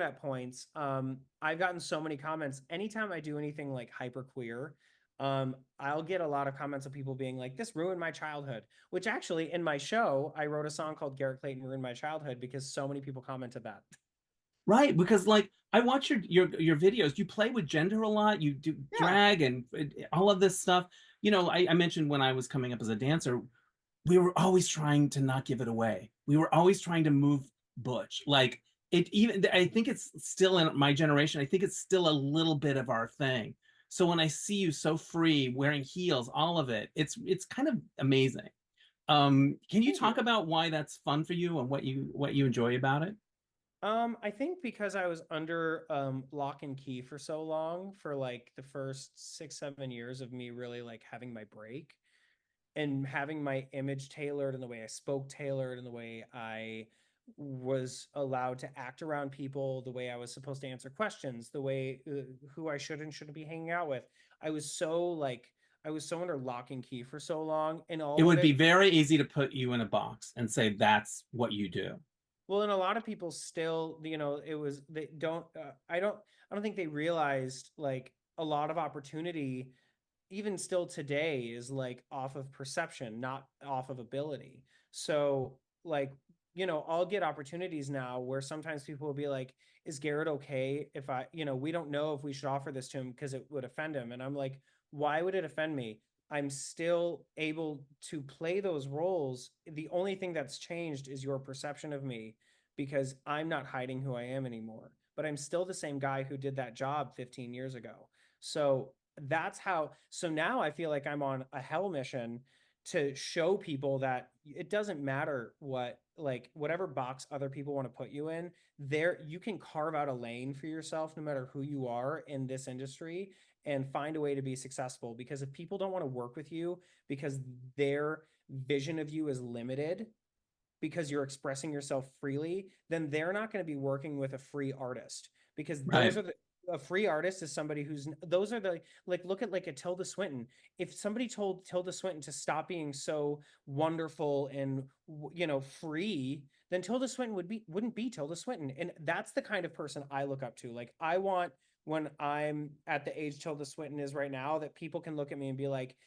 at points. I've gotten so many comments. Anytime I do anything like hyper queer, I'll get a lot of comments of people being like, this ruined my childhood. Which actually, in my show, I wrote a song called Garrett Clayton Ruined My Childhood because so many people commented that. Right, because like I watch your videos. You play with gender a lot. You do Yeah. drag and all of this stuff. You know, I mentioned when I was coming up as a dancer, we were always trying to not give it away. We were always trying to move butch. Like it even I think it's still in my generation. I think it's still a little bit of our thing. So when I see you so free, wearing heels, all of it, it's kind of amazing. Can you Thank talk you. about why that's fun for you and what you enjoy about it? I think because I was under lock and key for so long, for like the first 6, 7 years of me really like having my break and having my image tailored and the way I spoke tailored and the way I was allowed to act around people, the way I was supposed to answer questions, the way who I should and shouldn't be hanging out with. I was so like I was so under lock and key for so long, and It all of would be it. very easy to put you in a box and say that's what you do. Well, and a lot of people still, it was they don't. I don't think they realized like a lot of opportunity, even still today, is like off of perception, not off of ability. So, like, I'll get opportunities now where sometimes people will be like, is Garrett okay if we don't know if we should offer this to him because it would offend him. And I'm like, why would it offend me? I'm still able to play those roles. The only thing that's changed is your perception of me because I'm not hiding who I am anymore. But I'm still the same guy who did that job 15 years ago. So so now I feel like I'm on a hell mission to show people that it doesn't matter whatever box other people want to put you in. There you can carve out a lane for yourself no matter who you are in this industry and find a way to be successful, because if people don't want to work with you because their vision of you is limited because you're expressing yourself freely, then they're not going to be working with a free artist, because those Right. are the a free artist is somebody who's those are the like look at like a Tilda Swinton. If somebody told Tilda Swinton to stop being so wonderful and free, then Tilda Swinton wouldn't be Tilda Swinton. And that's the kind of person I look up to. Like I want, when I'm at the age Tilda Swinton is right now, that people can look at me and be like,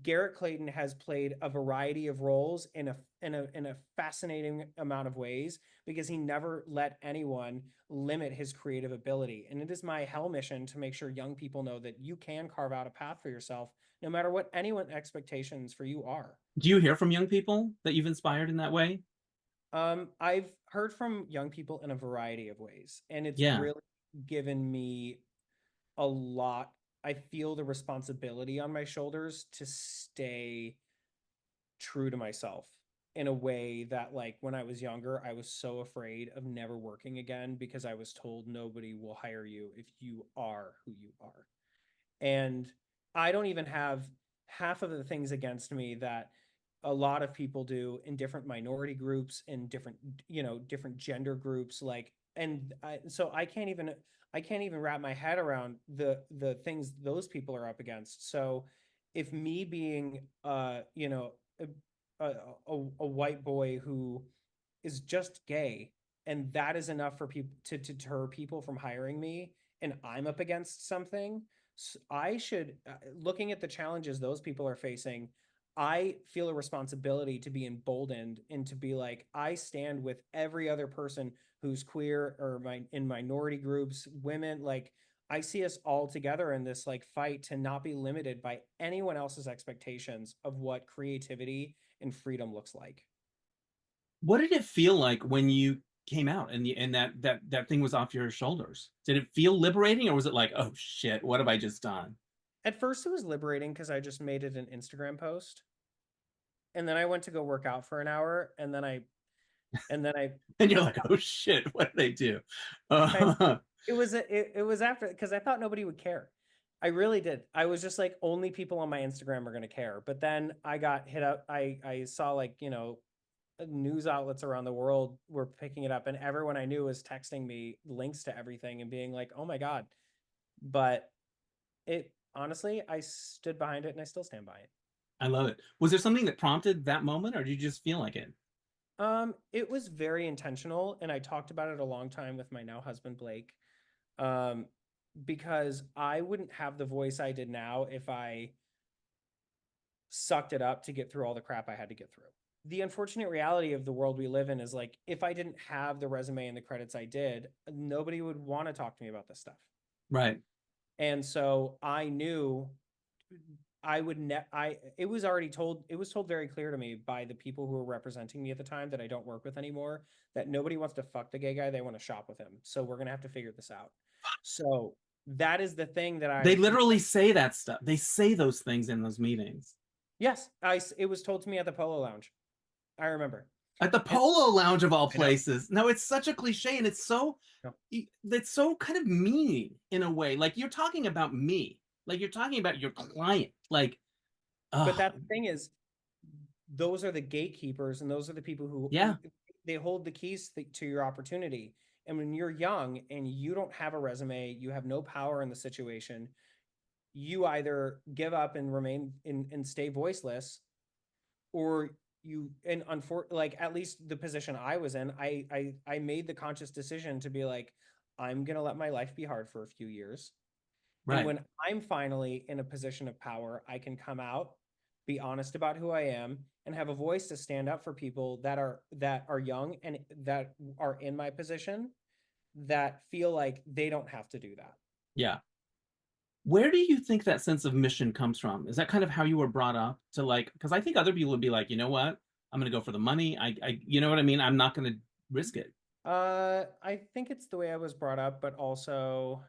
Garrett Clayton has played a variety of roles in a fascinating amount of ways because he never let anyone limit his creative ability. And it is my hell mission to make sure young people know that you can carve out a path for yourself no matter what anyone's expectations for you are. Do you hear from young people that you've inspired in that way? I've heard from young people in a variety of ways, and it's Yeah. really given me a lot. I feel the responsibility on my shoulders to stay true to myself in a way that, like, when I was younger, I was so afraid of never working again because I was told nobody will hire you if you are who you are. And I don't even have half of the things against me that a lot of people do in different minority groups, in different gender groups. Like, so I can't even wrap my head around the things those people are up against. So if me being, a, a white boy who is just gay, and that is enough for people to deter people from hiring me, and I'm up against something, I should, looking at the challenges those people are facing, I feel a responsibility to be emboldened and to be like, I stand with every other person who's queer or in minority groups, women. Like, I see us all together in this like fight to not be limited by anyone else's expectations of what creativity and freedom looks like. What did it feel like when you came out and that thing was off your shoulders? Did it feel liberating or was it like, oh shit, what have I just done? At first, it was liberating because I just made it an Instagram post, and then I went to go work out for an hour, and then I And you're because I like, oh shit, what did I do? I Uh, it was after, because I thought nobody would care. I really did. I was just like, only people on my Instagram are going to care. But then I got hit up. I saw, like, news outlets around the world were picking it up, and everyone I knew was texting me links to everything and being like, "Oh my God." But it honestly, I stood behind it and I still stand by it. I love it. Was there something that prompted that moment or did you just feel like it? It was very intentional, and I talked about it a long time with my now husband Blake. Um, because I wouldn't have the voice I did now if I sucked it up to get through all the crap I had to get through. The unfortunate reality of the world we live in is like, if I didn't have the resume and the credits I did, nobody would want to talk to me about this stuff. Right. And so I knew I would it was already told, it was told very clear to me by the people who were representing me at the time that I don't work with anymore, that nobody wants to fuck the gay guy, they want to shop with him. So we're going to have to figure this out. So that is the thing that They I, literally say that stuff. They say those things in those meetings. yes, it was told to me at the Polo Lounge. I remember. At the And Polo Lounge of all I know. places. No, it's such a cliche, and No. it's so kind of mean in a way. Like, you're talking about me. Like, you're talking about your client. Like, But oh, that thing is, those are the gatekeepers, and those are the people who yeah, they hold the keys to your opportunity. And when you're young and you don't have a resume, you have no power in the situation, you either give up and remain in and stay voiceless, or you, and like, at least the position I was in, I made the conscious decision to be like, I'm gonna let my life be hard for a few years. And right. when I'm finally in a position of power, I can come out, be honest about who I am, and have a voice to stand up for people that are young and that are in my position, that feel like they don't have to do that. Yeah. Where do you think that sense of mission comes from? Is that kind of how you were brought up to, like, because I think other people would be like, you know what? I'm going to go for the money. You know what I mean? I'm not going to risk it. I think it's the way I was brought up, but also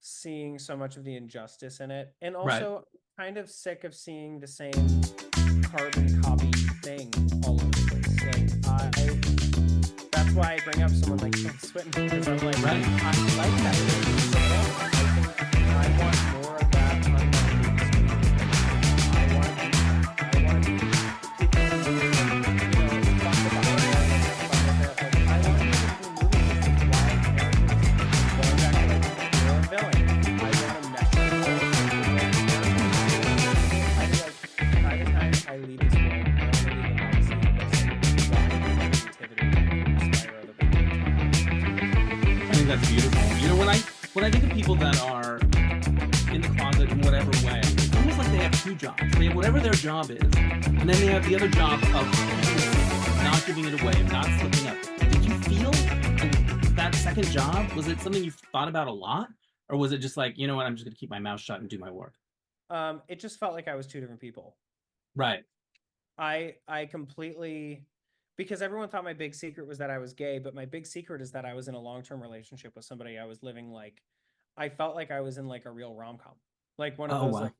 seeing so much of the injustice in it, and Right. also kind of sick of seeing the same carbon copy thing all over the place. Like, that's why I bring up someone like Tim Swinton, because I'm like, Right. I like that. I want more of that on my movie screen. I want people to, talk about it. Like, I want people to do movies with wild characters, going back to like hero and villain. I want to mess with all the characters. By the time I leave this world, I want to leave a legacy of this creativity that can inspire other people. I think that's beautiful. You know, when I think of people that are in the closet in whatever way, it's almost like they have two jobs. They have whatever their job is, and then they have the other job of not giving it away, of not slipping up. Did you feel that second job? Was it something you thought about a lot, or was it just like, you know what, I'm just going to keep my mouth shut and do my work? It just felt like I was two different people. Right. I completely, because everyone thought my big secret was that I was gay, but my big secret is that I was in a long-term relationship with somebody. I was living like, I felt like I was in like a real rom-com, like one of Oh those wow. like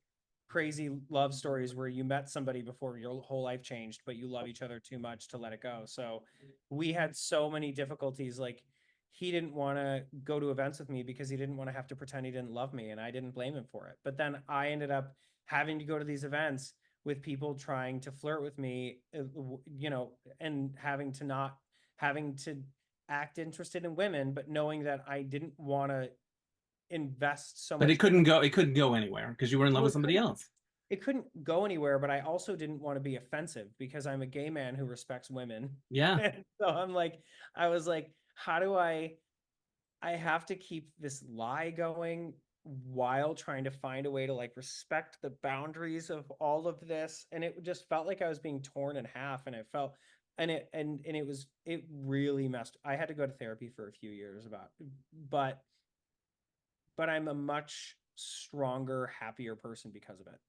crazy love stories where you met somebody before your whole life changed, but you love each other too much to let it go. So we had so many difficulties. Like, he didn't want to go to events with me because he didn't want to have to pretend he didn't love me, and I didn't blame him for it. But then I ended up having to go to these events with people trying to flirt with me, and having to act interested in women, but knowing that I didn't want to invest so But much energy. it couldn't go anywhere because you were in love Well, with somebody else. it couldn't go anywhere, but I also didn't want to be offensive because I'm a gay man who respects women. Yeah. And so I was like, how do I have to keep this lie going while trying to find a way to like respect the boundaries of all of this. And it just felt like I was being torn in half. And it felt, and it really messed. I had to go to therapy for a few years but I'm a much stronger, happier person because of it.